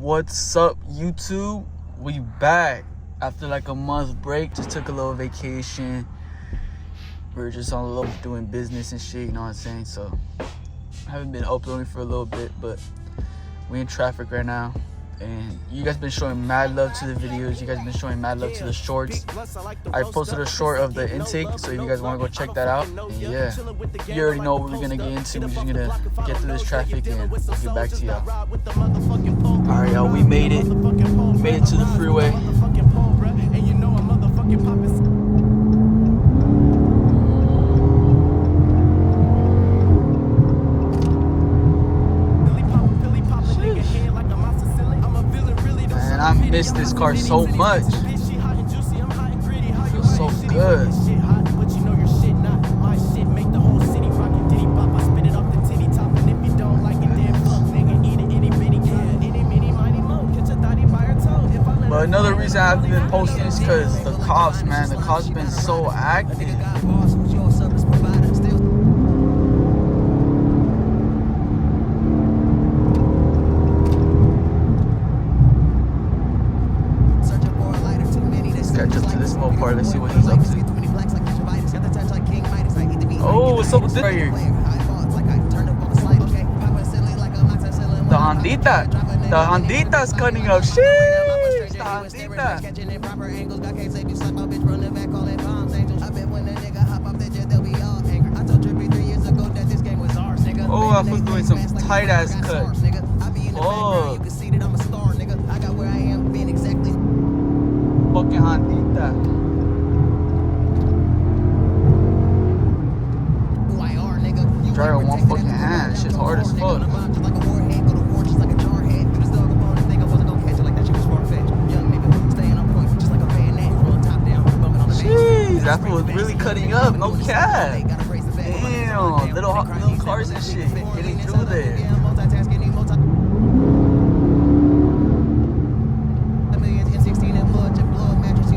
What's up, YouTube? We back after like a month break. Just took a little vacation. We were just on a little doing business and shit, you know what I'm saying? So I haven't been uploading for a little bit, but we in traffic right now. And you guys been showing mad love to the videos. You guys been showing mad love to the shorts. I posted a short of the intake, so if you guys want to go check that out. And yeah, you already know what we're gonna get into. We're just gonna get through this traffic and we'll get back to y'all. All right, y'all, we made it. Made it to the freeway. I miss this car so much. It feels so good. But another reason I haven't been posting is because the cops, man. The cops been so active. Catch up to this small part. Let's see what he's up to. Oh, what's up with this right here? The Hondita. The Hondita's cutting up. Sheesh, the Hondita. Oh, I was doing some tight ass cut. Oh. Fucking Hondita. Drive with one fucking hand. Shit's hard as fuck. Jeez, that fool was really cutting up. No cap. Damn, little cars and shit getting through there.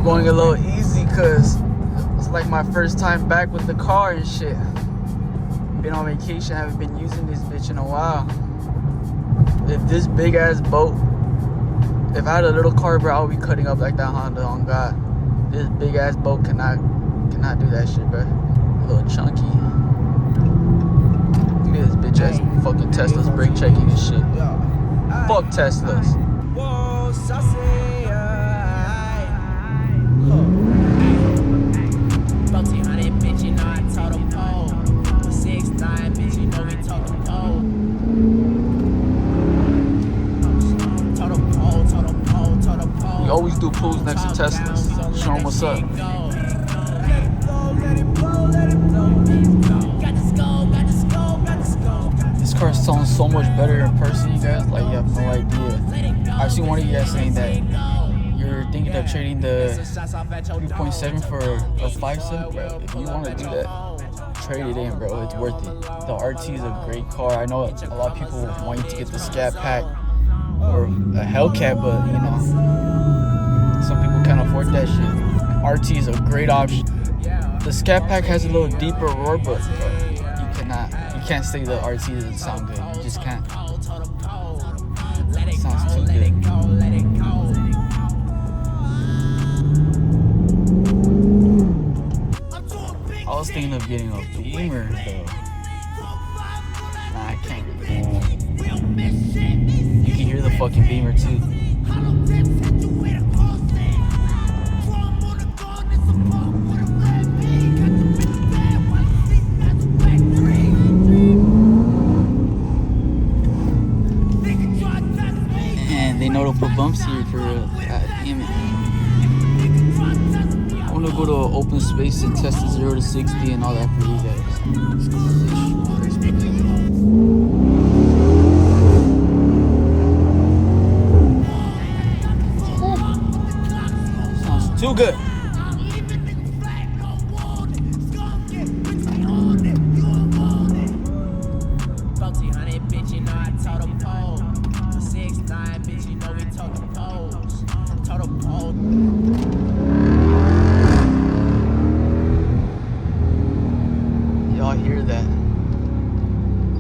Going a little easy because it's like my first time back with the car and shit. Been on vacation, haven't been using this bitch in a while. If this big ass boat, if I had a little car, bro, I would be cutting up like that Honda, on God. This big ass boat cannot do that shit, bro. A little chunky. Look at this bitch ass fucking Tesla's brake checking and shit. Fuck Teslas. We always do pools next to Teslas. Show them what's up. This car sounds so much better in person, you guys. Like, you have no idea. I've seen one of you guys saying that you're thinking of trading the 3.7 for a 5.7, bro. If you want to do that, trade it in, bro. It's worth it. The RT is a great car. I know a lot of people want you to get the Scat Pack or a Hellcat, but you know, some people can't afford that shit. RT is a great option. The Scat Pack has a little deeper roar, but you can't say the RT doesn't sound good. You just can't. It sounds too good. I was thinking of getting a Beamer though. Nah, I can't really. You can hear the fucking Beamer too. And they know to put bumps here for Hemi. I want to go to an open space and test the 0 to 60 and all that for you guys. Sounds too good. Y'all hear that?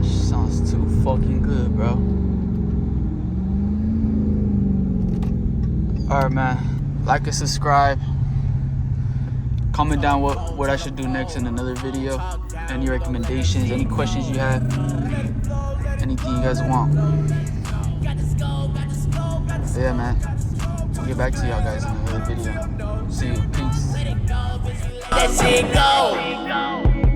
Sounds too fucking good, bro. Alright, man. Like and subscribe. Comment down what I should do next in another video. Any recommendations, any questions you have, anything you guys want. But yeah, man. I'll get back to y'all guys in another video. See you. Peace. Let it go.